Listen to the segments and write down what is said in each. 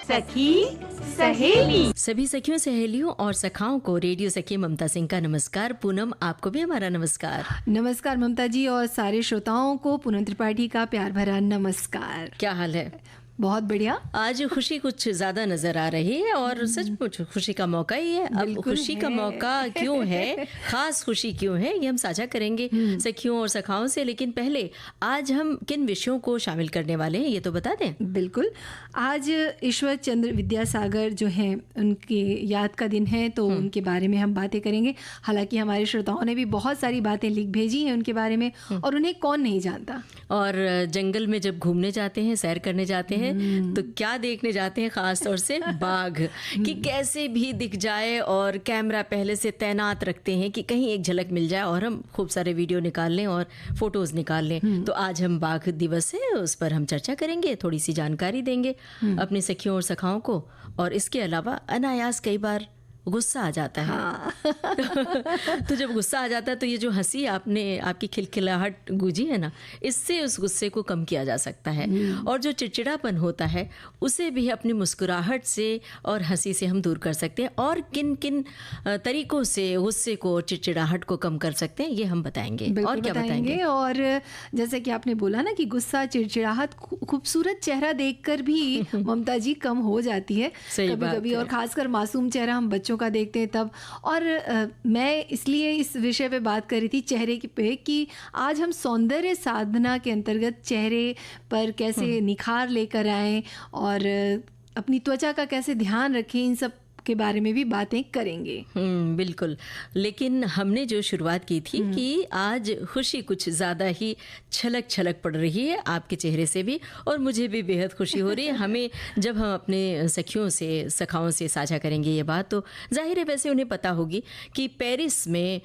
सखी सहेली। सभी सखियों सहेलियों और सखाओं को रेडियो सखी ममता सिंह का नमस्कार। पूनम, आपको भी हमारा नमस्कार। नमस्कार ममता जी, और सारे श्रोताओं को पूनम त्रिपाठी का प्यार भरा नमस्कार। क्या हाल है? बहुत बढ़िया। आज खुशी कुछ ज्यादा नजर आ रही है और सचमुच खुशी का मौका ही है। अब खुशी का मौका क्यों है, खास खुशी क्यों है, ये हम साझा करेंगे सखियों और सखाओं से। लेकिन पहले आज हम किन विषयों को शामिल करने वाले हैं ये तो बता दें। बिल्कुल, आज ईश्वर चंद्र विद्यासागर जो हैं उनकी याद का दिन है, तो उनके बारे में हम बातें करेंगे। हालांकि हमारे श्रोताओं ने भी बहुत सारी बातें लिख भेजी हैं उनके बारे में, और उन्हें कौन नहीं जानता। और जंगल में जब घूमने जाते हैं, सैर करने जाते हैं, तो क्या देखने जाते हैं? खास तौर से बाघ कि कैसे भी दिख जाए, और कैमरा पहले से तैनात रखते हैं कि कहीं एक झलक मिल जाए और हम खूब सारे वीडियो निकाल लें और फोटोज निकाल लें। तो आज हम बाघ दिवस है, उस पर हम चर्चा करेंगे, थोड़ी सी जानकारी देंगे अपने सखियों और सखाओं को। और इसके अलावा अनायास कई बार गुस्सा आ जाता है। हाँ। तो जब गुस्सा आ जाता है तो ये जो हंसी आपकी खिलखिलाहट गूंजी है ना, इससे उस गुस्से को कम किया जा सकता है। और जो चिड़चिड़ापन होता है उसे भी अपनी मुस्कुराहट से और हंसी से हम दूर कर सकते हैं। और किन किन तरीकों से गुस्से को और चिड़चिड़ाहट को कम कर सकते हैं ये हम बताएंगे। और क्या बताएंगे? और जैसे कि आपने बोला ना कि गुस्सा, चिड़चिड़ाहट खूबसूरत चेहरा देखकर भी ममता जी कम हो जाती है कभी-कभी, और खासकर मासूम चेहरा हम बच्चों का देखते हैं तब। और मैं इसलिए इस विषय पे बात कर रही थी, चेहरे पे, कि आज हम सौंदर्य साधना के अंतर्गत चेहरे पर कैसे निखार लेकर आएं और अपनी त्वचा का कैसे ध्यान रखें, इन सब के बारे में भी बातें करेंगे। बिल्कुल। लेकिन हमने जो शुरुआत की थी कि आज खुशी कुछ ज़्यादा ही छलक पड़ रही है आपके चेहरे से भी, और मुझे भी बेहद खुशी हो रही है। हमें जब हम अपने सखियों से, सखाओं से साझा करेंगे ये बात, तो जाहिर है वैसे उन्हें पता होगी कि पेरिस में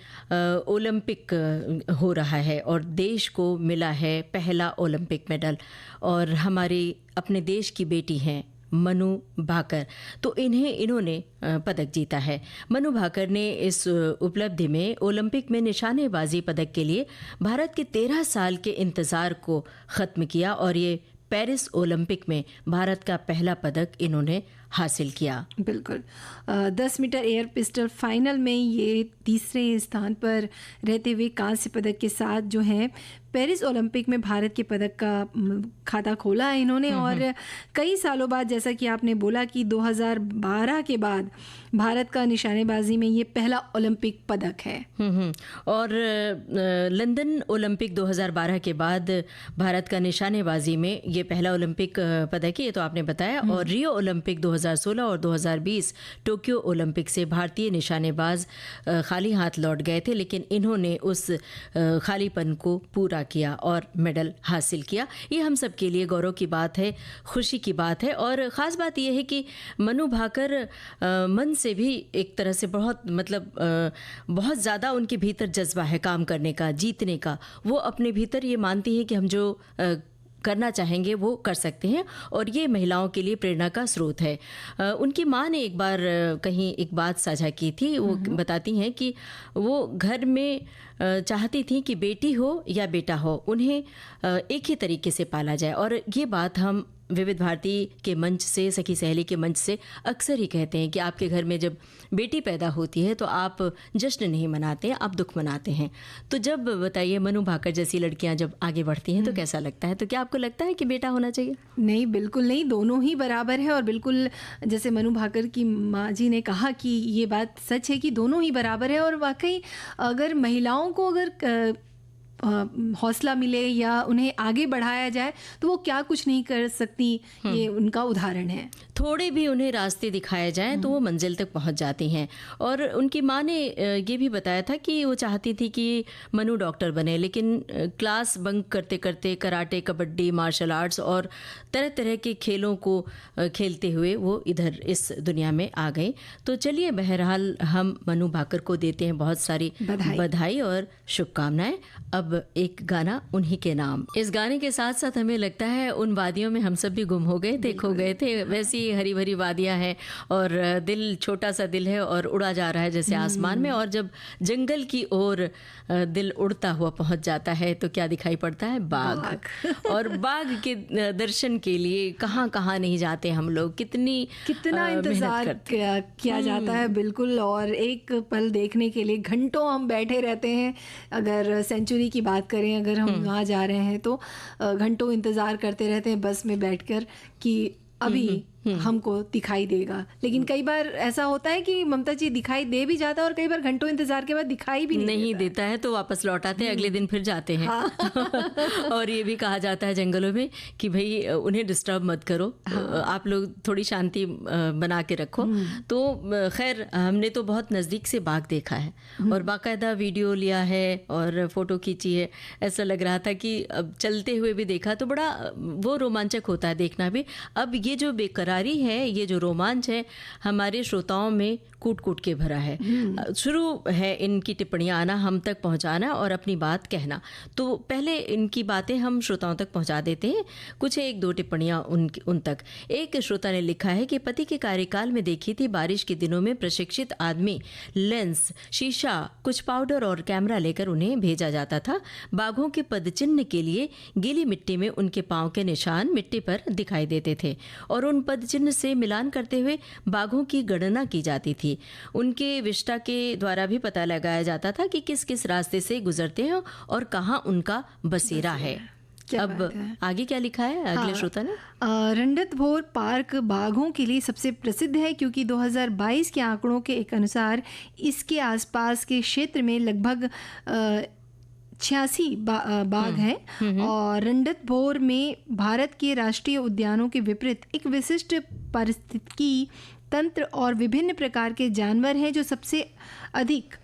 ओलंपिक हो रहा है और देश को मिला है पहला ओलंपिक मेडल। और हमारे अपने देश की बेटी हैं मनु भाकर, तो इन्होंने पदक जीता है। मनु भाकर ने इस उपलब्धि में ओलंपिक में निशानेबाजी पदक के लिए भारत के 13 साल के इंतज़ार को ख़त्म किया, और ये पेरिस ओलंपिक में भारत का पहला पदक इन्होंने हासिल किया। बिल्कुल। 10 मीटर एयर पिस्टल फाइनल में ये तीसरे स्थान पर रहते हुए कांस्य पदक के साथ जो है पेरिस ओलंपिक में भारत के पदक का खाता खोला है इन्होंने। और कई सालों बाद, जैसा कि आपने बोला कि 2012 के बाद भारत का निशानेबाजी में ये पहला ओलंपिक पदक है। और लंदन ओलंपिक 2012 के बाद भारत का निशानेबाजी में ये पहला ओलंपिक पदक है, ये तो आपने बताया। और रियो ओलंपिक 2016 और 2020 टोक्यो ओलंपिक से भारतीय निशानेबाज खाली हाथ लौट गए थे, लेकिन इन्होंने उस खालीपन को पूरा किया और मेडल हासिल किया। ये हम सब के लिए गौरव की बात है, खुशी की बात है। और ख़ास बात यह है कि मनु भाकर मन से भी एक तरह से बहुत बहुत ज़्यादा उनके भीतर जज्बा है काम करने का, जीतने का। वो अपने भीतर ये मानती है कि हम जो करना चाहेंगे वो कर सकते हैं, और ये महिलाओं के लिए प्रेरणा का स्रोत है। उनकी माँ ने एक बार कहीं एक बात साझा की थी। वो बताती हैं कि वो घर में चाहती थी कि बेटी हो या बेटा हो, उन्हें एक ही तरीके से पाला जाए। और ये बात हम विविध भारती के मंच से, सखी सहेली के मंच से अक्सर ही कहते हैं कि आपके घर में जब बेटी पैदा होती है तो आप जश्न नहीं मनाते हैं, आप दुख मनाते हैं। तो जब बताइए मनु भाकर जैसी लड़कियां जब आगे बढ़ती हैं तो कैसा लगता है? तो क्या आपको लगता है कि बेटा होना चाहिए? नहीं, बिल्कुल नहीं, दोनों ही बराबर है। और बिल्कुल जैसे मनु भाकर की माँ जी ने कहा कि ये बात सच है कि दोनों ही बराबर है। और वाकई अगर महिलाओं को अगर हौसला मिले या उन्हें आगे बढ़ाया जाए तो वो क्या कुछ नहीं कर सकती, ये उनका उदाहरण है। थोड़े भी उन्हें रास्ते दिखाए जाएं तो वो मंजिल तक पहुंच जाती हैं। और उनकी माँ ने ये भी बताया था कि वो चाहती थी कि मनु डॉक्टर बने, लेकिन क्लास बंक करते करते कराटे, कबड्डी, मार्शल आर्ट्स और तरह तरह के खेलों को खेलते हुए वो इधर इस दुनिया में आ गई। तो चलिए, बहरहाल हम मनु भाकर को देते हैं बहुत सारी बधाई और शुभकामनाएं। अब एक गाना उन्हीं के नाम। इस गाने के साथ साथ हमें लगता है उन वादियों में हम सब भी गुम हो गए थे, खो गए थे। वैसी हरी भरी वादियाँ हैं और दिल, छोटा सा दिल है और उड़ा जा रहा है जैसे आसमान में, और जब जंगल की ओर दिल उड़ता हुआ पहुंच जाता है तो क्या दिखाई पड़ता है? बाघ। और बाघ के दर्शन के लिए कहाँ कहाँ नहीं जाते हम लोग, कितना इंतजार किया जाता है। बिल्कुल, और एक पल देखने के लिए घंटों हम बैठे रहते हैं। अगर सेंचुरी की बात करें, अगर हम वहाँ जा रहे हैं तो घंटों इंतजार करते रहते हैं बस में बैठकर कि अभी हमको दिखाई देगा। लेकिन कई बार ऐसा होता है कि ममता जी दिखाई दे भी जाता है और कई बार घंटों इंतजार के बाद दिखाई भी नहीं देता है, तो वापस लौट आते हैं, अगले दिन फिर जाते हैं। हाँ। और ये भी कहा जाता है जंगलों में कि भाई उन्हें डिस्टर्ब मत करो। हाँ। आप लोग थोड़ी शांति बना के रखो। तो खैर, हमने तो बहुत नज़दीक से बाघ देखा है और बाकायदा वीडियो लिया है और फोटो खींची है। ऐसा लग रहा था कि अब चलते हुए भी देखा तो बड़ा वो रोमांचक होता है देखना भी। अब ये जो बेकरारी है, ये जो रोमांच है, हमारे श्रोताओं में कूट कूट के भरा है। शुरू है इनकी टिप्पणियाँ आना, हम तक पहुँचाना और अपनी बात कहना। तो पहले इनकी बातें हम श्रोताओं तक पहुँचा देते हैं। कुछ एक दो टिप्पणियाँ उन तक। एक श्रोता ने लिखा है कि पति के कार्यकाल में देखी थी, बारिश के दिनों में प्रशिक्षित आदमी लेंस, शीशा, कुछ पाउडर और कैमरा लेकर उन्हें भेजा जाता था। बाघों के पदचिन्ह के लिए गीली मिट्टी में उनके पाँव के निशान मिट्टी पर दिखाई देते थे और उन पदचिन्ह से मिलान करते हुए बाघों की गणना की जाती थी। उनके विष्टा के द्वारा भी पता लगाया जाता था कि किस किस रास्ते से गुजरते हैं और कहाँ उनका बसेरा है। अब आगे क्या लिखा है अगले श्रोता ने? रणथंभौर पार्क बाघों के लिए सबसे प्रसिद्ध है क्योंकि 2022 के आंकड़ों के एक अनुसार इसके आसपास के क्षेत्र में लगभग 86 बाघ हैं और रणथंभौर में भारत के राष्ट्रीय उद्यानों के विपरीत एक विशिष्ट पारिस्थितिकी तंत्र और विभिन्न प्रकार के जानवर हैं जो सबसे अधिक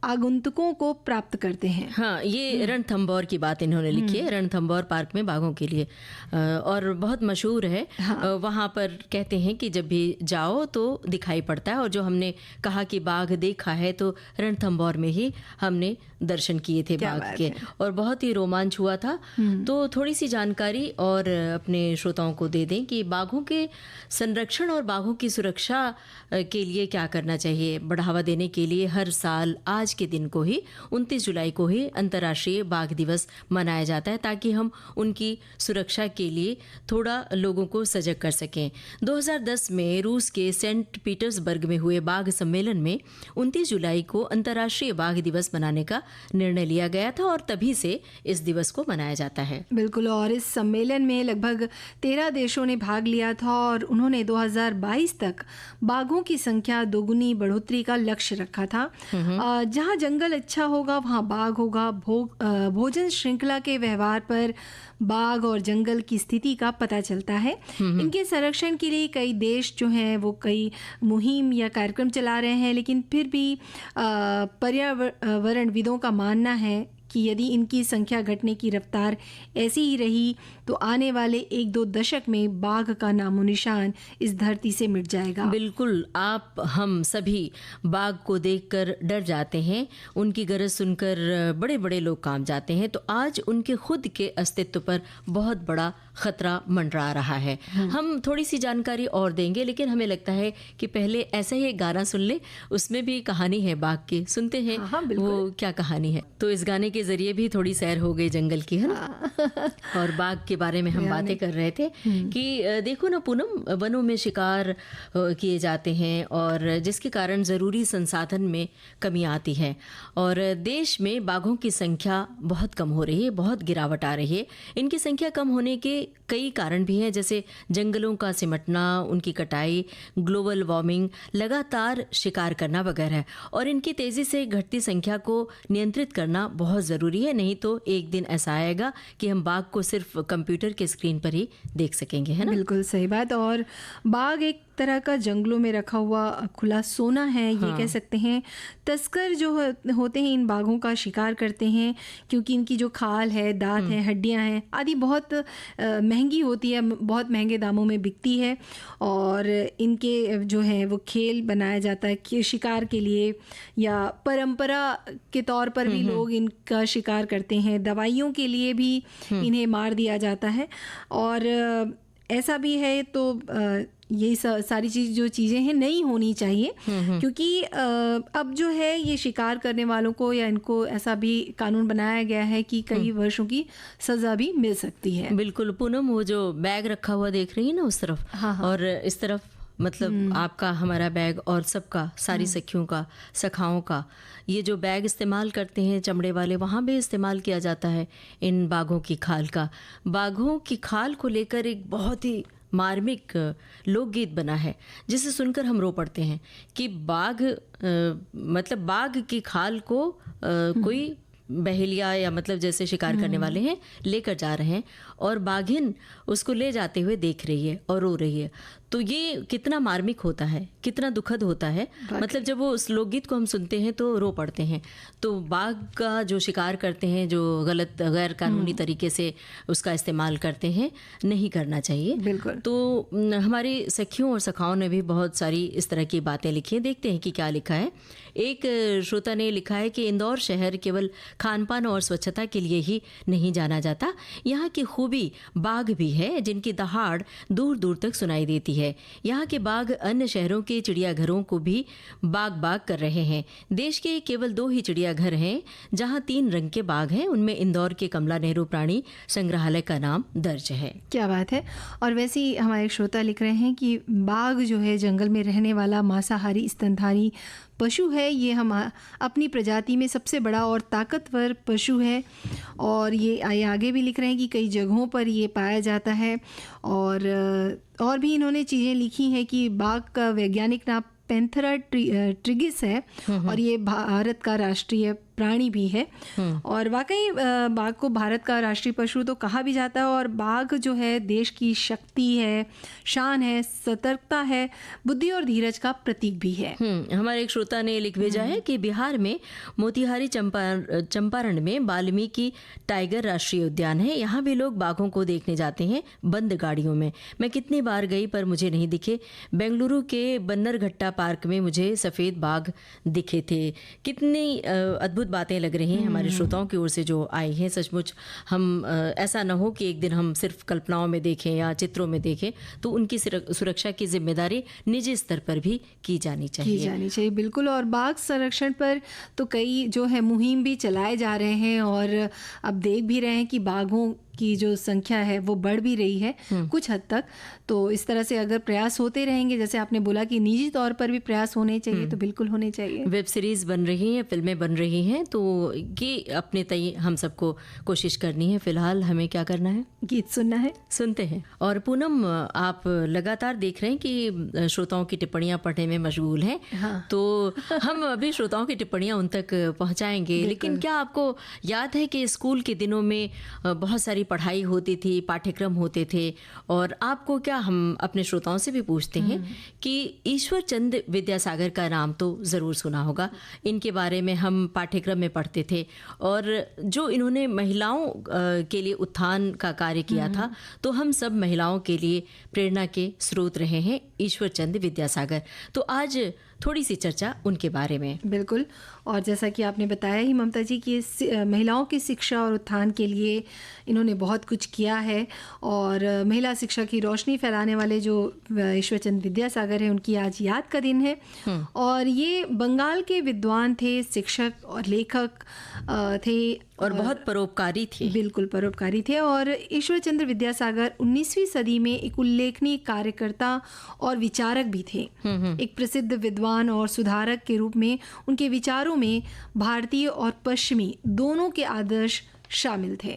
आगंतुकों को प्राप्त करते हैं। हाँ, ये रणथंभौर की बात इन्होंने लिखी है, रणथंभौर पार्क में बाघों के लिए, और बहुत मशहूर है। हाँ। वहाँ पर कहते हैं कि जब भी जाओ तो दिखाई पड़ता है, और जो हमने कहा कि बाघ देखा है तो रणथंभौर में ही हमने दर्शन किए थे बाघ के, और बहुत ही रोमांच हुआ था। तो थोड़ी सी जानकारी और अपने श्रोताओं को दे दें कि बाघों के संरक्षण और बाघों की सुरक्षा के लिए क्या करना चाहिए। बढ़ावा देने के लिए हर साल आज के दिन को ही 29 जुलाई को ही अंतर्राष्ट्रीय बाघ दिवस मनाया जाता है ताकि हम उनकी सुरक्षा के लिए थोड़ा लोगों को सजग कर सकें। 2010 में रूस के सेंट पीटर्सबर्ग में हुए बाघ सम्मेलन में 29 जुलाई को अंतर्राष्ट्रीय बाघ दिवस मनाने का निर्णय लिया गया था और तभी से इस दिवस को मनाया जाता है। बिल्कुल, और इस सम्मेलन में लगभग 13 देशों ने भाग लिया था और उन्होंने 2022 तक बाघों की संख्या दोगुनी बढ़ोतरी का लक्ष्य रखा था। जहाँ जंगल अच्छा होगा वहाँ बाघ होगा। भोजन श्रृंखला के व्यवहार पर बाघ और जंगल की स्थिति का पता चलता है। इनके संरक्षण के लिए कई देश जो हैं वो कई मुहिम या कार्यक्रम चला रहे हैं, लेकिन फिर भी पर्यावरणविदों का मानना है कि यदि इनकी संख्या घटने की रफ्तार ऐसी ही रही तो आने वाले 1-2 दशक में बाघ का नामो निशान इस धरती से मिट जाएगा। बिल्कुल, आप हम सभी बाघ को देखकर डर जाते हैं, उनकी गरज सुनकर बड़े बड़े लोग कांप जाते हैं। तो आज उनके खुद के अस्तित्व पर बहुत बड़ा खतरा मंडरा रहा है। हम थोड़ी सी जानकारी और देंगे, लेकिन हमें लगता है कि पहले ऐसा ही एक गाना सुन ले, उसमें भी कहानी है बाघ की, सुनते हैं। हाँ, वो क्या कहानी है। तो इस गाने के जरिए भी थोड़ी सैर हो गई जंगल की, है ना। और बाघ के बारे में हम बातें कर रहे थे कि देखो ना पूनम, वनों में शिकार किए जाते हैं और जिसके कारण ज़रूरी संसाधन में कमी आती है और देश में बाघों की संख्या बहुत कम हो रही है, बहुत गिरावट आ रही है। इनकी संख्या कम होने के कई कारण भी हैं, जैसे जंगलों का सिमटना, उनकी कटाई, ग्लोबल वार्मिंग, लगातार शिकार करना वगैरह। और इनकी तेज़ी से घटती संख्या को नियंत्रित करना बहुत ज़रूरी है, नहीं तो एक दिन ऐसा आएगा कि हम बाघ को सिर्फ कंप्यूटर के स्क्रीन पर ही देख सकेंगे, है ना। बिल्कुल सही बात। और बाघ एक तरह का जंगलों में रखा हुआ खुला सोना है, ये कह सकते हैं। तस्कर जो होते हैं इन बाघों का शिकार करते हैं क्योंकि इनकी जो खाल है, दांत है, हड्डियां हैं आदि बहुत महंगी होती है, बहुत महंगे दामों में बिकती है और इनके जो है वो खेल बनाया जाता है कि शिकार के लिए, या परंपरा के तौर पर भी लोग इनका शिकार करते हैं। दवाइयों के लिए भी इन्हें मार दिया जाता है और ऐसा भी है। तो ये सारी जो चीज़ें हैं नहीं होनी चाहिए, क्योंकि अब जो है ये शिकार करने वालों को या इनको ऐसा भी कानून बनाया गया है कि कई वर्षों की सज़ा भी मिल सकती है। बिल्कुल पूनम, वो जो बैग रखा हुआ देख रही है ना उस तरफ, हाँ। और इस तरफ, मतलब आपका हमारा बैग और सबका, सारी सखियों का, सखाओं का, ये जो बैग इस्तेमाल करते हैं चमड़े वाले, वहाँ भी इस्तेमाल किया जाता है इन बाघों की खाल का। बाघों की खाल को लेकर एक बहुत ही मार्मिक लोकगीत बना है जिसे सुनकर हम रो पड़ते हैं कि मतलब बाघ की खाल को कोई बहेलिया या मतलब जैसे शिकार करने वाले हैं लेकर जा रहे हैं और बाघिन उसको ले जाते हुए देख रही है और रो रही है। तो ये कितना मार्मिक होता है, कितना दुखद होता है। मतलब जब वो उस लोकगीत को हम सुनते हैं तो रो पड़ते हैं। तो बाघ का जो शिकार करते हैं, जो गलत गैर कानूनी तरीके से उसका इस्तेमाल करते हैं, नहीं करना चाहिए। बिल्कुल। तो हमारी सखियों और सखाओं ने भी बहुत सारी इस तरह की बातें लिखी हैं। देखते हैं कि क्या लिखा है। एक श्रोता ने लिखा है कि इंदौर शहर केवल खानपान और स्वच्छता के लिए ही नहीं जाना जाता, यहाँ की खूबी बाघ भी है जिनकी दहाड़ दूर दूर तक सुनाई देती है। यहाँ के बाघ अन्य शहरों के चिड़ियाघरों को भी बाग कर रहे हैं। देश के केवल 2 ही चिड़ियाघर हैं जहाँ 3 रंग के बाघ हैं। उनमें इंदौर के कमला नेहरू प्राणी संग्रहालय का नाम दर्ज है। क्या बात है। और वैसे ही हमारे श्रोता लिख रहे हैं कि बाघ जो है जंगल में रहने वाला मांसाहारी स्तनधारी पशु है। ये हम अपनी प्रजाति में सबसे बड़ा और ताकतवर पशु है। और ये आगे भी लिख रहे हैं कि कई जगहों पर ये पाया जाता है। और भी इन्होंने चीज़ें लिखी हैं कि बाघ का वैज्ञानिक नाम पैंथेरा ट्रिगिस है और ये भारत का राष्ट्रीय प्राणी भी है। और वाकई बाघ को भारत का राष्ट्रीय पशु तो कहा भी जाता है। और बाघ जो है देश की शक्ति है, शान है, सतर्कता है, बुद्धि और धीरज का प्रतीक भी है। हमारे एक श्रोता ने लिख भेजा है कि बिहार में मोतिहारी चंपारण में वाल्मीकि टाइगर राष्ट्रीय उद्यान है। यहाँ भी लोग बाघों को देखने जाते हैं बंद गाड़ियों में। मैं कितनी बार गई पर मुझे नहीं दिखे। बेंगलुरु के बन्नरघट्टा पार्क में मुझे सफ़ेद बाघ दिखे थे। कितनी अद्भुत बातें लग रही हैं हमारे श्रोताओं की ओर से जो आई हैं। सचमुच हम ऐसा न हो कि एक दिन हम सिर्फ कल्पनाओं में देखें या चित्रों में देखें, तो उनकी सुरक्षा की जिम्मेदारी निजी स्तर पर भी की जानी चाहिए। बिल्कुल। और बाघ संरक्षण पर तो कई जो है मुहिम भी चलाए जा रहे हैं और अब देख भी रहे हैं कि बाघों की जो संख्या है वो बढ़ भी रही है कुछ हद तक। तो इस तरह से अगर प्रयास होते रहेंगे, जैसे आपने बोला कि निजी तौर पर भी प्रयास होने चाहिए, तो बिल्कुल होने चाहिए। वेब सीरीज बन रही हैं, फिल्में बन रही हैं, तो ये अपने तय हम सबको कोशिश करनी है। फिलहाल हमें क्या करना है? गीत सुनना है। सुनते हैं। और पूनम, आप लगातार देख रहे हैं कि श्रोताओं की टिप्पणियां पढ़ने में मशगूल हैं। हाँ। तो हम अभी श्रोताओं की टिप्पणियां उन तक पहुंचाएंगे। लेकिन क्या आपको याद है कि स्कूल के दिनों में बहुत सारी पढ़ाई होती थी, पाठ्यक्रम होते थे, और आपको क्या, हम अपने श्रोताओं से भी पूछते हैं कि ईश्वर चंद विद्यासागर का नाम तो ज़रूर सुना होगा। इनके बारे में हम पाठ्यक्रम में पढ़ते थे और जो इन्होंने महिलाओं के लिए उत्थान का कार्य किया था, तो हम सब महिलाओं के लिए प्रेरणा के स्रोत रहे हैं ईश्वर चंद विद्यासागर। तो आज थोड़ी सी चर्चा उनके बारे में। बिल्कुल। और जैसा कि आपने बताया ही ममता जी कि महिलाओं की शिक्षा और उत्थान के लिए इन्होंने बहुत कुछ किया है। और महिला शिक्षा की रोशनी फैलाने वाले जो ईश्वरचंद विद्यासागर हैं, उनकी आज याद का दिन है। और ये बंगाल के विद्वान थे, शिक्षक और लेखक थे और बहुत परोपकारी थे। बिल्कुल परोपकारी थे। और ईश्वरचंद्र विद्यासागर 19वीं सदी में एक उल्लेखनीय कार्यकर्ता और विचारक भी थे। एक प्रसिद्ध विद्वान और सुधारक के रूप में उनके विचारों में भारतीय और पश्चिमी दोनों के आदर्श शामिल थे।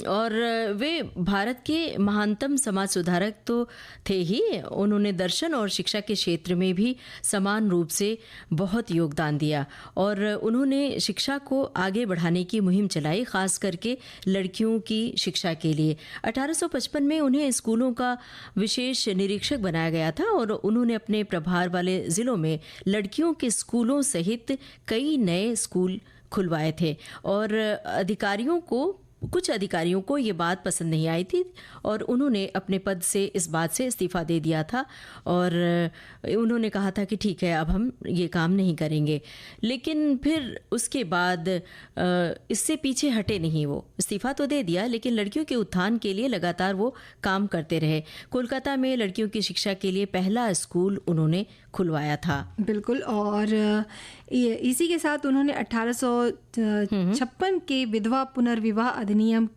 और वे भारत के महानतम समाज सुधारक तो थे ही, उन्होंने दर्शन और शिक्षा के क्षेत्र में भी समान रूप से बहुत योगदान दिया। और उन्होंने शिक्षा को आगे बढ़ाने की मुहिम चलाई, खास करके लड़कियों की शिक्षा के लिए। 1855 में उन्हें स्कूलों का विशेष निरीक्षक बनाया गया था और उन्होंने अपने प्रभार वाले ज़िलों में लड़कियों के स्कूलों सहित कई नए स्कूल खुलवाए थे और अधिकारियों को कुछ अधिकारियों को ये बात पसंद नहीं आई थी और उन्होंने अपने पद से इस बात से इस्तीफ़ा दे दिया था और उन्होंने कहा था कि ठीक है, अब हम ये काम नहीं करेंगे। लेकिन फिर उसके बाद इससे पीछे हटे नहीं, वो इस्तीफ़ा तो दे दिया लेकिन लड़कियों के उत्थान के लिए लगातार वो काम करते रहे। कोलकाता में लड़कियों की शिक्षा के लिए पहला स्कूल उन्होंने खुलवाया था। बिल्कुल। और इसी के साथ उन्होंने 1856 के विधवा पुनर्विवाह अधिनियम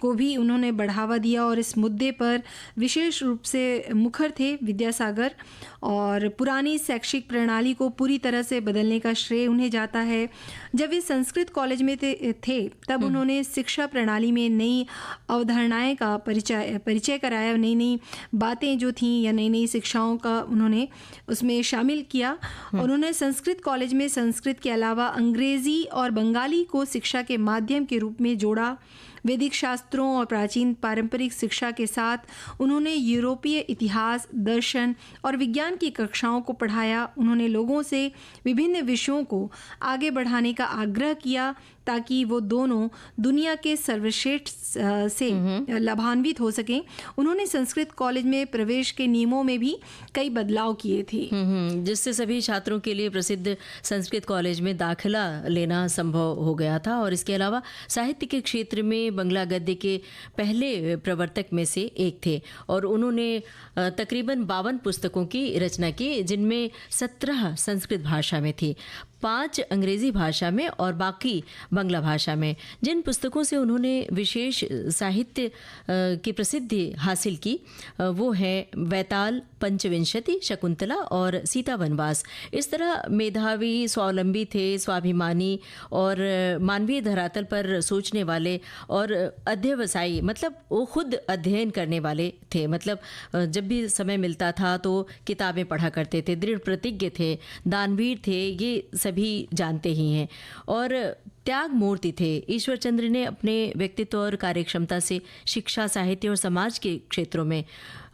को भी उन्होंने बढ़ावा दिया और इस मुद्दे पर विशेष रूप से मुखर थे विद्यासागर। और पुरानी शैक्षिक प्रणाली को पूरी तरह से बदलने का श्रेय उन्हें जाता है। जब वे संस्कृत कॉलेज में थे तब उन्होंने शिक्षा प्रणाली में नई अवधारणाएं का परिचय कराया, नई नई बातें जो थीं या नई नई शिक्षाओं का उन्होंने उसमें शामिल किया। उन्होंने संस्कृत कॉलेज में संस्कृत के अलावा अंग्रेजी और बंगाली को शिक्षा के माध्यम के रूप में जोड़ा। वैदिक शास्त्रों और प्राचीन पारंपरिक शिक्षा के साथ उन्होंने यूरोपीय इतिहास, दर्शन और विज्ञान की कक्षाओं को पढ़ाया। उन्होंने लोगों से विभिन्न विषयों को आगे बढ़ाने का आग्रह किया ताकि वो दोनों दुनिया के सर्वश्रेष्ठ से लाभान्वित हो सकें। उन्होंने संस्कृत कॉलेज में प्रवेश के नियमों में भी कई बदलाव किए थे, जिससे सभी छात्रों के लिए प्रसिद्ध संस्कृत कॉलेज में दाखिला लेना संभव हो गया था। और इसके अलावा साहित्य के क्षेत्र में बंगला गद्य के पहले प्रवर्तक में से एक थे और उन्होंने तकरीबन 52 पुस्तकों की रचना की, जिनमें 17 संस्कृत भाषा में थी, 5 अंग्रेजी भाषा में और बाकी बंगला भाषा में। जिन पुस्तकों से उन्होंने विशेष साहित्य की प्रसिद्धि हासिल की वो है वैताल, पंचविंशति, शकुंतला और सीता वनवास। इस तरह मेधावी, स्वावलंबी थे, स्वाभिमानी और मानवीय धरातल पर सोचने वाले और अध्यवसायी, मतलब वो खुद अध्ययन करने वाले थे। मतलब जब भी समय मिलता था तो किताबें पढ़ा करते थे, दृढ़ प्रतिज्ञ थे, दानवीर थे, ये सभी जानते ही हैं। और त्याग मूर्ति थे। ईश्वरचंद्र ने अपने व्यक्तित्व और कार्यक्षमता से शिक्षा, साहित्य और समाज के क्षेत्रों में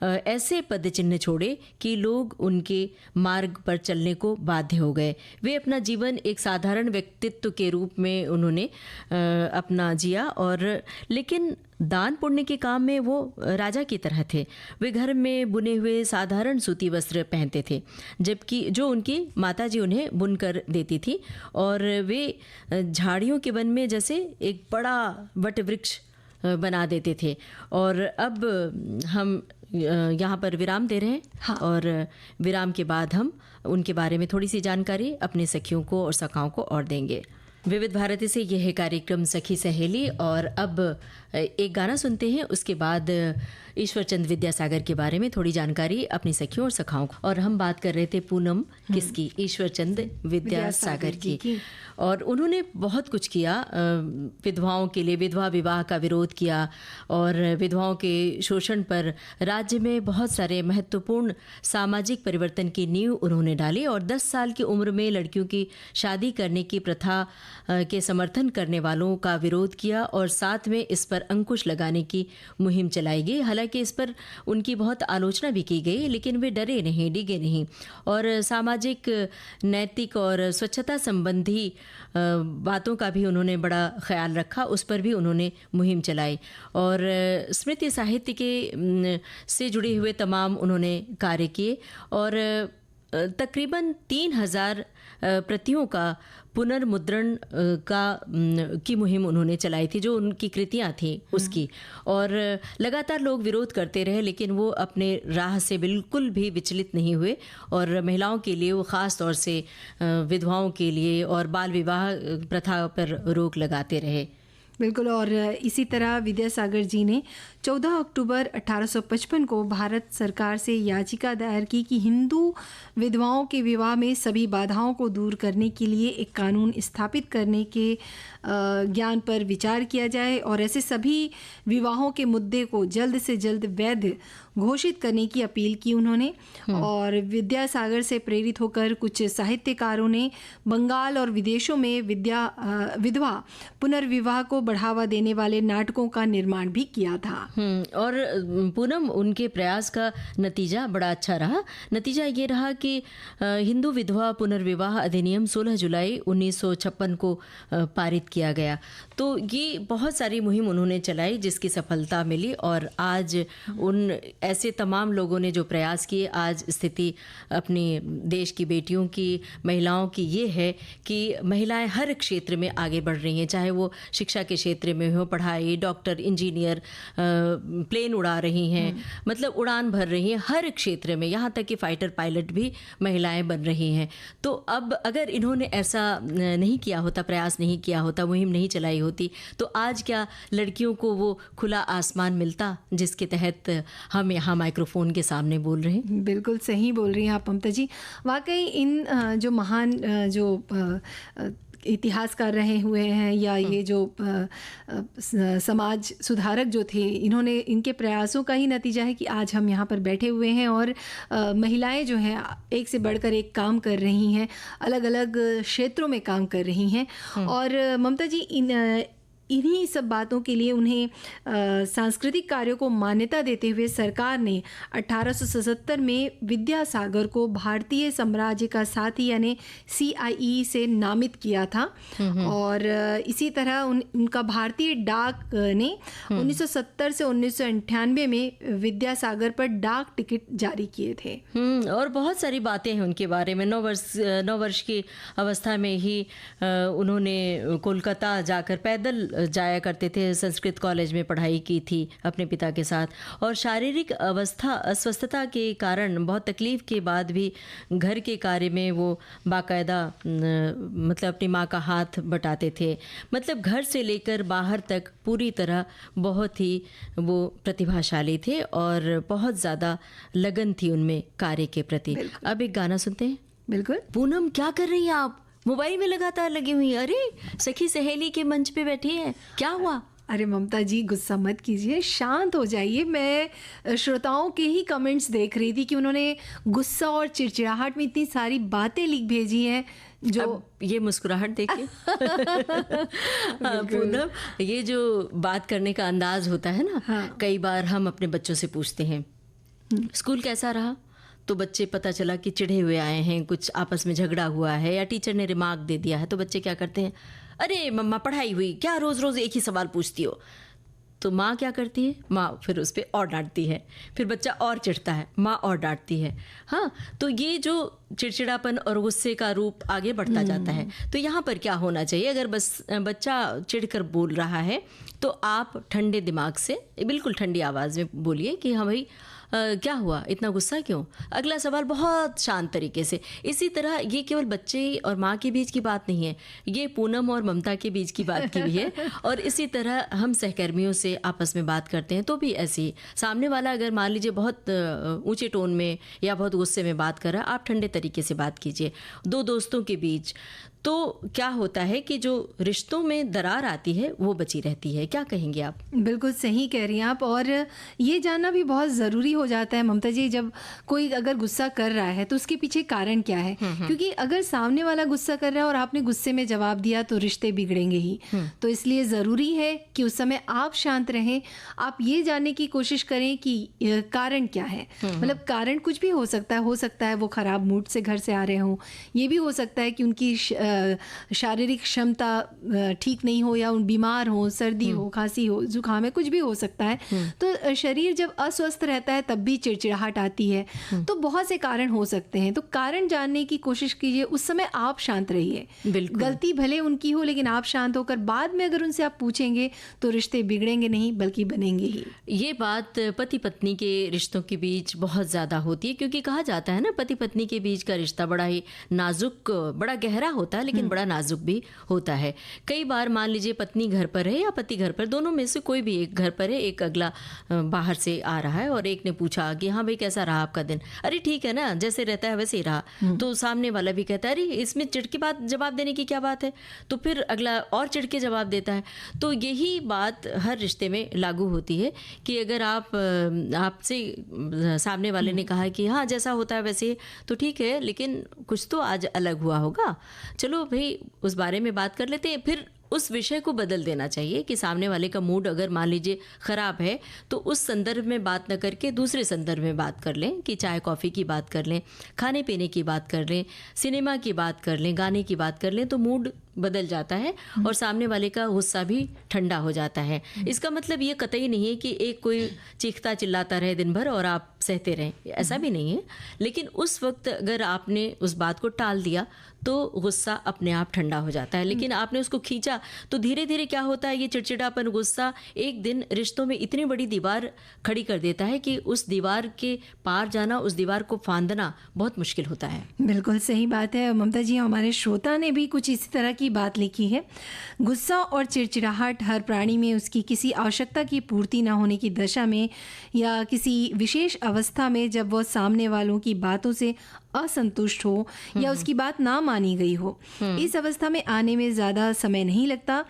ऐसे पद चिन्ह छोड़े कि लोग उनके मार्ग पर चलने को बाध्य हो गए। वे अपना जीवन एक साधारण व्यक्तित्व के रूप में उन्होंने अपना जिया और लेकिन दान पुण्य के काम में वो राजा की तरह थे। वे घर में बुने हुए साधारण सूती वस्त्र पहनते थे, जबकि जो उनकी माताजी उन्हें बुनकर देती थी, और वे झाड़ियों के वन में जैसे एक बड़ा वट वृक्ष बना देते थे। और अब हम यहाँ पर विराम दे रहे हैं। हाँ। और विराम के बाद हम उनके बारे में थोड़ी सी जानकारी अपने सखियों को और सखाओं को और देंगे। विविध भारती से यह है कार्यक्रम सखी सहेली, और अब एक गाना सुनते हैं, उसके बाद ईश्वरचंद विद्यासागर के बारे में थोड़ी जानकारी अपनी सखियों और सखाओं को। और हम बात कर रहे थे पूनम किसकी, ईश्वरचंद विद्यासागर की। और उन्होंने बहुत कुछ किया विधवाओं के लिए, विधवा विवाह का विरोध किया और विधवाओं के शोषण पर राज्य में बहुत सारे महत्वपूर्ण सामाजिक परिवर्तन की नींव उन्होंने डाली। और 10 साल की उम्र में लड़कियों की शादी करने की प्रथा के समर्थन करने वालों का विरोध किया और साथ में इस पर अंकुश लगाने की मुहिम चलाई गई। हालांकि इस पर उनकी बहुत आलोचना भी की गई, लेकिन वे डरे नहीं, डिगे नहीं, और सामाजिक, नैतिक और स्वच्छता संबंधी बातों का भी उन्होंने बड़ा ख्याल रखा, उस पर भी उन्होंने मुहिम चलाई। और स्मृति साहित्य के से जुड़े हुए तमाम उन्होंने कार्य किए और तकरीबन 3000 प्रतियों का पुनर्मुद्रण की मुहिम उन्होंने चलाई थी, जो उनकी कृतियां थी उसकी। और लगातार लोग विरोध करते रहे, लेकिन वो अपने राह से बिल्कुल भी विचलित नहीं हुए और महिलाओं के लिए, वो ख़ास तौर से विधवाओं के लिए और बाल विवाह प्रथा पर रोक लगाते रहे। बिल्कुल। और इसी तरह विद्यासागर जी ने 14 अक्टूबर 1855 को भारत सरकार से याचिका दायर की कि हिंदू विधवाओं के विवाह में सभी बाधाओं को दूर करने के लिए एक कानून स्थापित करने के ज्ञान पर विचार किया जाए और ऐसे सभी विवाहों के मुद्दे को जल्द से जल्द वैध घोषित करने की अपील की उन्होंने। और विद्यासागर से प्रेरित होकर कुछ साहित्यकारों ने बंगाल और विदेशों में विधवा पुनर्विवाह को बढ़ावा देने वाले नाटकों का निर्माण भी किया था। और पूनम, उनके प्रयास का नतीजा बड़ा अच्छा रहा। नतीजा ये रहा कि हिंदू विधवा पुनर्विवाह अधिनियम 16 जुलाई 1956 को पारित किया गया। तो ये बहुत सारी मुहिम उन्होंने चलाई जिसकी सफलता मिली, और आज उन ऐसे तमाम लोगों ने जो प्रयास किए, आज स्थिति अपनी देश की बेटियों की, महिलाओं की ये है कि महिलाएं हर क्षेत्र में आगे बढ़ रही हैं, चाहे वो शिक्षा के क्षेत्र में हो, पढ़ाई, डॉक्टर, इंजीनियर, प्लेन उड़ा रही हैं, मतलब उड़ान भर रही हैं हर क्षेत्र में, यहाँ तक कि फाइटर पायलट भी महिलाएं बन रही हैं। तो अब अगर इन्होंने ऐसा नहीं किया होता, प्रयास नहीं किया होता, मुहिम नहीं चलाई होती, तो आज क्या लड़कियों को वो खुला आसमान मिलता जिसके तहत हम यहाँ माइक्रोफोन के सामने बोल रहे हैं? बिल्कुल सही बोल रही हैं आप ममता जी। वाकई इन जो महान जो इतिहासकार रहे हुए हैं या ये जो समाज सुधारक जो थे, इन्होंने, इनके प्रयासों का ही नतीजा है कि आज हम यहाँ पर बैठे हुए हैं और महिलाएं जो हैं एक से बढ़कर एक काम कर रही हैं, अलग अलग क्षेत्रों में काम कर रही हैं। और ममता जी, इन्हीं सब बातों के लिए उन्हें सांस्कृतिक कार्यों को मान्यता देते हुए सरकार ने 1877 में विद्यासागर को भारतीय साम्राज्य का साथी यानी CIE से नामित किया था। और इसी तरह उनका भारतीय डाक ने 1970 से 1998 में विद्यासागर पर डाक टिकट जारी किए थे। और बहुत सारी बातें हैं उनके बारे में। 9 वर्ष की अवस्था में ही उन्होंने कोलकाता जाकर पैदल जाया करते थे, संस्कृत कॉलेज में पढ़ाई की थी अपने पिता के साथ, और शारीरिक अस्वस्थता के कारण बहुत तकलीफ के बाद भी घर के कार्य में वो बाकायदा मतलब अपनी माँ का हाथ बटाते थे। मतलब घर से लेकर बाहर तक पूरी तरह बहुत ही वो प्रतिभाशाली थे और बहुत ज़्यादा लगन थी उनमें कार्य के प्रति। अब एक गाना सुनते हैं। बिल्कुल। पूनम, क्या कर रही हैं आप? मोबाइल में लगातार लगी हुई। अरे, सखी सहेली के मंच पे बैठी है, क्या हुआ? अरे ममता जी, गुस्सा मत कीजिए, शांत हो जाइए। मैं श्रोताओं के ही कमेंट्स देख रही थी कि उन्होंने गुस्सा और चिड़चिड़ाहट में इतनी सारी बातें लिख भेजी हैं। जो अब ये मुस्कुराहट देखिए। पूनम, ये जो बात करने का अंदाज होता है ना, हाँ। कई बार हम अपने बच्चों से पूछते हैं स्कूल कैसा रहा, तो बच्चे पता चला कि चिढ़े हुए आए हैं, कुछ आपस में झगड़ा हुआ है या टीचर ने रिमार्क दे दिया है, तो बच्चे क्या करते हैं, अरे मम्मा पढ़ाई हुई क्या, रोज़ रोज़ एक ही सवाल पूछती हो। तो माँ क्या करती है, माँ फिर उस पर और डांटती है, फिर बच्चा और चिढ़ता है, माँ और डांटती है। हाँ, तो ये जो चिड़चिड़ापन और गुस्से का रूप आगे बढ़ता जाता है। तो यहाँ पर क्या होना चाहिए, अगर बस बच्चा चिढ़कर बोल रहा है तो आप ठंडे दिमाग से बिल्कुल ठंडी आवाज़ में बोलिए कि हाँ भाई क्या हुआ, इतना गुस्सा क्यों। अगला सवाल बहुत शांत तरीके से। इसी तरह ये केवल बच्चे और माँ के बीच की बात नहीं है, ये पूनम और ममता के बीच की बात की भी है। और इसी तरह हम सहकर्मियों से आपस में बात करते हैं तो भी ऐसी, सामने वाला अगर मान लीजिए बहुत ऊंचे टोन में या बहुत गुस्से में बात कर रहा है, आप ठंडे तरीके से बात कीजिए। दो दोस्तों के बीच तो क्या होता है कि जो रिश्तों में दरार आती है वो बची रहती है। क्या कहेंगे आप? बिल्कुल सही कह रही हैं आप। और ये जानना भी बहुत ज़रूरी हो जाता है ममता जी, जब कोई अगर गुस्सा कर रहा है तो उसके पीछे कारण क्या है। क्योंकि अगर सामने वाला गुस्सा कर रहा है और आपने गुस्से में जवाब दिया तो रिश्ते बिगड़ेंगे ही। तो इसलिए ज़रूरी है कि उस समय आप शांत रहें, आप ये जानने की कोशिश करें कि कारण क्या है। मतलब कारण कुछ भी हो सकता है वो ख़राब मूड से घर से आ रहे हों, ये भी हो सकता है कि उनकी शारीरिक क्षमता ठीक नहीं हो या उन बीमार हो, सर्दी हो, खांसी हो, जुकाम है, कुछ भी हो सकता है। तो शरीर जब अस्वस्थ रहता है तब भी चिड़चिड़ाहट आती है। तो बहुत से कारण हो सकते हैं। तो कारण जानने की कोशिश कीजिए, उस समय आप शांत रहिए। गलती भले उनकी हो लेकिन आप शांत होकर बाद में अगर उनसे आप पूछेंगे तो रिश्ते बिगड़ेंगे नहीं बल्कि बनेंगे ही। ये बात पति पत्नी के रिश्तों के बीच बहुत ज़्यादा होती है, क्योंकि कहा जाता है ना, पति पत्नी के बीच का रिश्ता बड़ा ही नाजुक, बड़ा गहरा होता है। लेकिन बड़ा नाजुक भी होता है। कई बार मान लीजिए पत्नी घर पर है या पति घर पर, दोनों में से कोई भी एक घर पर है, एक अगला बाहर से आ रहा है और एक ने पूछा कि हाँ भाई कैसा रहा आपका दिन, अरे ठीक है ना, जैसे रहता है वैसे ही रहा। तो सामने वाला भी कहता है अरे इसमें चिढ़ के बात जवाब देने की क्या बात है, तो फिर अगला और चिढ़ के जवाब देता है। तो यही बात हर रिश्ते में लागू होती है कि अगर आपसे सामने वाले ने कहा कि हाँ जैसा होता है वैसे, तो ठीक है, लेकिन कुछ तो आज अलग हुआ होगा, चलो भाई उस बारे में बात कर लेते हैं। फिर उस विषय को बदल देना चाहिए कि सामने वाले का मूड अगर मान लीजिए ख़राब है तो उस संदर्भ में बात न करके दूसरे संदर्भ में बात कर लें, कि चाय कॉफ़ी की बात कर लें, खाने पीने की बात कर लें, सिनेमा की बात कर लें, गाने की बात कर लें, तो मूड बदल जाता है और सामने वाले का गुस्सा भी ठंडा हो जाता है। इसका मतलब ये कतई नहीं है कि एक कोई चीखता चिल्लाता रहे दिन भर और आप सहते रहें, ऐसा भी नहीं है। लेकिन उस वक्त अगर आपने उस बात को टाल दिया तो गुस्सा अपने आप ठंडा हो जाता है। लेकिन आपने उसको खींचा तो धीरे धीरे क्या होता है, ये चिड़चिड़ापन, गुस्सा एक दिन रिश्तों में इतनी बड़ी दीवार खड़ी कर देता है कि उस दीवार के पार जाना, उस दीवार को फांदना बहुत मुश्किल होता है। बिल्कुल सही बात है ममता जी। हमारे श्रोता ने भी कुछ इसी तरह की बात लिखी है। गुस्सा और चिड़चिड़ाहट हर प्राणी में उसकी किसी आवश्यकता की पूर्ति न होने की दशा में या किसी विशेष अवस्था में, जब वह सामने वालों की बातों से असंतुष्ट हो या उसकी बात ना मानी गई हो, इस अवस्था में आने में ज़्यादा समय नहीं लगता।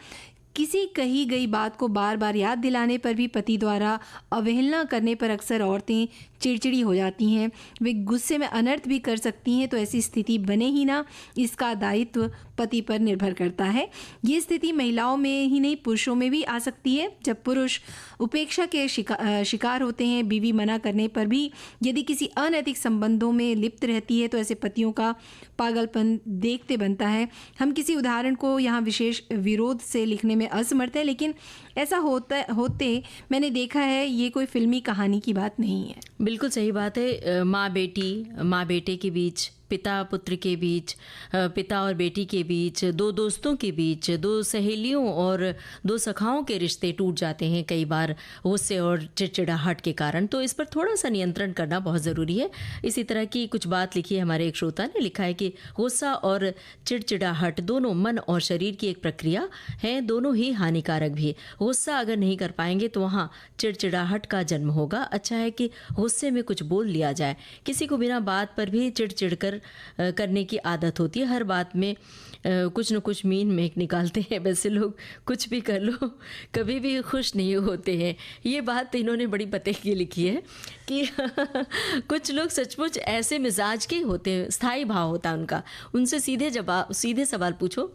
किसी कही गई बात को बार बार याद दिलाने पर भी पति द्वारा अवहेलना करने पर अक्सर औरतें चिड़चिड़ी हो जाती हैं, वे गुस्से में अनर्थ भी कर सकती हैं। तो ऐसी स्थिति बने ही ना, इसका दायित्व पति पर निर्भर करता है। ये स्थिति महिलाओं में ही नहीं पुरुषों में भी आ सकती है। जब पुरुष उपेक्षा के शिकार होते हैं, बीवी मना करने पर भी यदि किसी अनैतिक संबंधों में लिप्त रहती है, तो ऐसे पतियों का पागलपन देखते बनता है। हम किसी उदाहरण को यहाँ विशेष विरोध से लिखने में असमर्थ है, लेकिन ऐसा होते मैंने देखा है। ये कोई फिल्मी कहानी की बात नहीं है। बिल्कुल सही बात है। माँ बेटे के बीच, पिता पुत्र के बीच, पिता और बेटी के बीच, दो दोस्तों के बीच, दो सहेलियों और दो सखाओं के रिश्ते टूट जाते हैं कई बार गुस्से और चिड़चिड़ाहट के कारण। तो इस पर थोड़ा सा नियंत्रण करना बहुत ज़रूरी है। इसी तरह की कुछ बात लिखी है हमारे एक श्रोता ने, लिखा है कि गुस्सा और चिड़चिड़ाहट दोनों मन और शरीर की एक प्रक्रिया है, दोनों ही हानिकारक भी है। गुस्सा अगर नहीं कर पाएंगे तो वहाँ चिड़चिड़ाहट का जन्म होगा। अच्छा है कि गुस्से में कुछ बोल लिया जाए। किसी को बिना बात पर भी चिड़चिड़ करने की आदत होती है। हर बात में कुछ न कुछ मीन मेक निकालते हैं। वैसे लोग कुछ भी कर लो कभी भी खुश नहीं होते हैं। ये बात इन्होंने बड़ी पते की लिखी है कि कुछ लोग सचमुच ऐसे मिजाज के होते हैं, स्थायी भाव होता है उनका। उनसे सीधे सवाल पूछो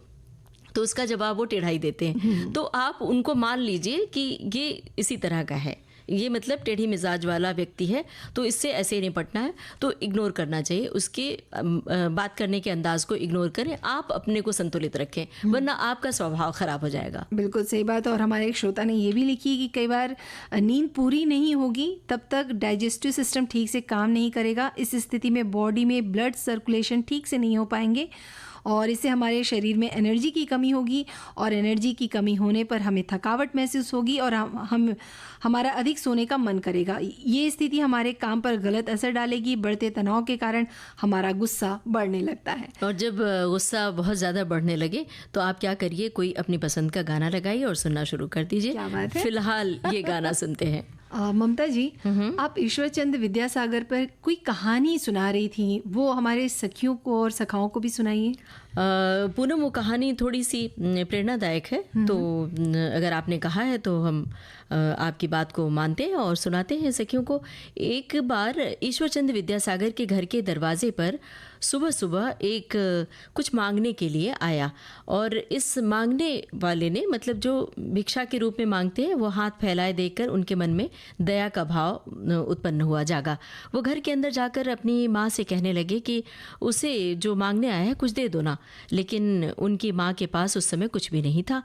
तो उसका जवाब वो टेढ़ा ही देते हैं। तो आप उनको मान लीजिए कि ये इसी तरह का है, ये मतलब टेढ़ी मिजाज वाला व्यक्ति है, तो इससे ऐसे निपटना है, तो इग्नोर करना चाहिए। उसके बात करने के अंदाज को इग्नोर करें। आप अपने को संतुलित रखें, वरना आपका स्वभाव खराब हो जाएगा। बिल्कुल सही बात। और हमारे एक श्रोता ने ये भी लिखी कि कई बार नींद पूरी नहीं होगी, तब तक डाइजेस्टिव सिस्टम ठीक से काम नहीं करेगा। इस स्थिति में बॉडी में ब्लड सर्कुलेशन ठीक से नहीं हो पाएंगे और इससे हमारे शरीर में एनर्जी की कमी होगी और एनर्जी की कमी होने पर हमें थकावट महसूस होगी और हमारा अधिक सोने का मन करेगा। ये स्थिति हमारे काम पर गलत असर डालेगी। बढ़ते तनाव के कारण हमारा गुस्सा बढ़ने लगता है। और जब गुस्सा बहुत ज़्यादा बढ़ने लगे तो आप क्या करिए, कोई अपनी पसंद का गाना लगाइए और सुनना शुरू कर दीजिए। क्या बात है? फिलहाल ये गाना सुनते हैं। ममता जी, आप ईश्वरचंद्र विद्यासागर पर कोई कहानी सुना रही थी, वो हमारे सखियों को और सखाओं को भी सुनाइए। पूनम, वो कहानी थोड़ी सी प्रेरणादायक है, तो अगर आपने कहा है तो हम आपकी बात को मानते हैं और सुनाते हैं सखियों को। एक बार ईश्वरचंद्र विद्यासागर के घर के दरवाजे पर सुबह सुबह एक कुछ मांगने के लिए आया और इस मांगने वाले ने, मतलब जो भिक्षा के रूप में मांगते हैं, वो हाथ फैलाए देखकर उनके मन में दया का भाव उत्पन्न हुआ, जागा। वो घर के अंदर जाकर अपनी माँ से कहने लगे कि उसे जो मांगने आया है कुछ दे दो ना। लेकिन उनकी माँ के पास उस समय कुछ भी नहीं था।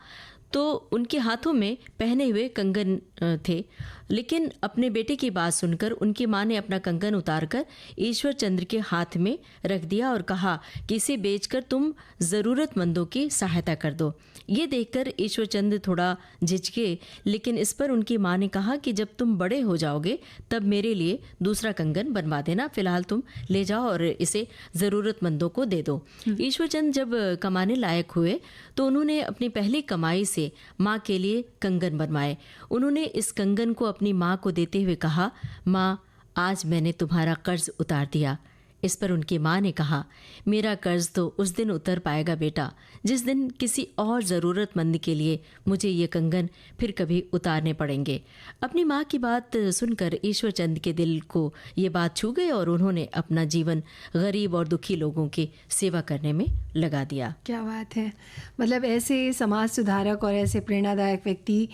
तो उनके हाथों में पहने हुए कंगन थे, लेकिन अपने बेटे की बात सुनकर उनकी मां ने अपना कंगन उतारकर ईश्वर चंद्र के हाथ में रख दिया और कहा कि इसे बेचकर तुम ज़रूरतमंदों की सहायता कर दो। ये देखकर ईश्वर चंद्र थोड़ा झिझके, लेकिन इस पर उनकी मां ने कहा कि जब तुम बड़े हो जाओगे तब मेरे लिए दूसरा कंगन बनवा देना, फिलहाल तुम ले जाओ और इसे ज़रूरतमंदों को दे दो। ईश्वर चंद्र जब कमाने लायक हुए तो उन्होंने अपनी पहली कमाई से माँ के लिए कंगन बनवाए। उन्होंने इस कंगन को अपनी माँ को देते हुए कहा, माँ आज मैंने तुम्हारा कर्ज उतार दिया। इस पर उनकी माँ ने कहा, मेरा कर्ज तो उस दिन उतर पाएगा बेटा जिस दिन किसी और ज़रूरतमंद के लिए मुझे ये कंगन फिर कभी उतारने पड़ेंगे। अपनी माँ की बात सुनकर ईश्वर चंद के दिल को ये बात छू गई और उन्होंने अपना जीवन गरीब और दुखी लोगों की सेवा करने में लगा दिया। क्या बात है। मतलब ऐसे समाज सुधारक और ऐसे प्रेरणादायक व्यक्ति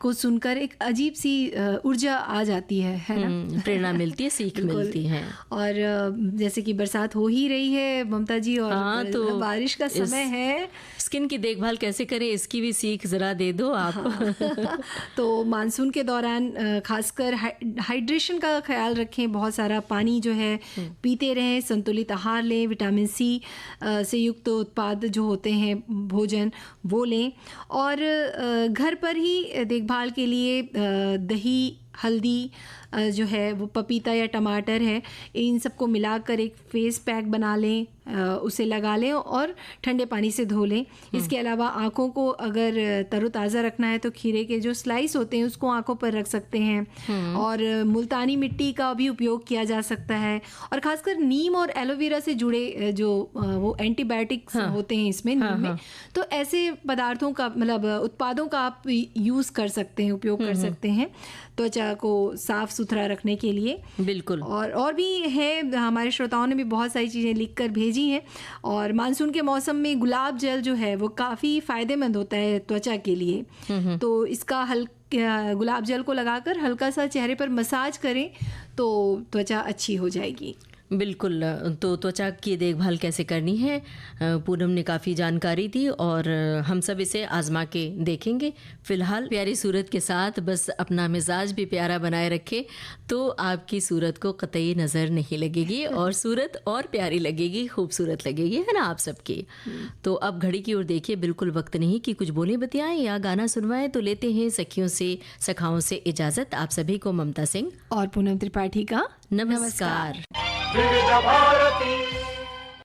को सुनकर एक अजीब सी ऊर्जा आ जाती है ना, प्रेरणा मिलती है, सीख मिलती है। और जैसे कि बरसात हो ही रही है ममता जी, और तो बारिश का समय है, स्किन की देखभाल कैसे करें इसकी भी सीख जरा दे दो आप। हाँ। तो मानसून के दौरान खासकर हाइड्रेशन का ख्याल रखें, बहुत सारा पानी जो है पीते रहें, संतुलित आहार लें, विटामिन सी से युक्त उत्पाद जो होते हैं भोजन वो लें, और घर पर ही देखभाल के लिए दही, हल्दी जो है वो, पपीता या टमाटर है, इन सबको मिलाकर एक फेस पैक बना लें, उसे लगा लें और ठंडे पानी से धो लें। इसके अलावा आँखों को अगर तरोताज़ा रखना है तो खीरे के जो स्लाइस होते हैं उसको आँखों पर रख सकते हैं, और मुल्तानी मिट्टी का भी उपयोग किया जा सकता है। और ख़ासकर नीम और एलोवेरा से जुड़े जो वो एंटीबायोटिक्स होते हैं इसमें, नीम में, तो ऐसे पदार्थों का मतलब उत्पादों का आप यूज़ कर सकते हैं, उपयोग कर सकते हैं त्वचा को साफ सुथरा रखने के लिए। बिल्कुल। और भी है, हमारे श्रोताओं ने भी बहुत सारी चीज़ें लिख कर भेजी हैं। और मानसून के मौसम में गुलाब जल जो है वो काफ़ी फ़ायदेमंद होता है त्वचा के लिए। तो इसका गुलाब जल को लगाकर हल्का सा चेहरे पर मसाज करें तो त्वचा अच्छी हो जाएगी। बिल्कुल। तो त्वचा की देखभाल कैसे करनी है, पूनम ने काफ़ी जानकारी दी और हम सब इसे आजमा के देखेंगे। फ़िलहाल प्यारी सूरत के साथ बस अपना मिजाज भी प्यारा बनाए रखें तो आपकी सूरत को कतई नज़र नहीं लगेगी और सूरत और प्यारी लगेगी, खूबसूरत लगेगी, है ना आप सबकी। तो अब घड़ी की ओर देखिए, बिल्कुल वक्त नहीं कि कुछ बोलें बतियाएं या गाना सुनवाएं, तो लेते हैं सखियों से सखाओं से इजाज़त। आप सभी को ममता सिंह और पूनम त्रिपाठी का नमस्कार। विविध भारती।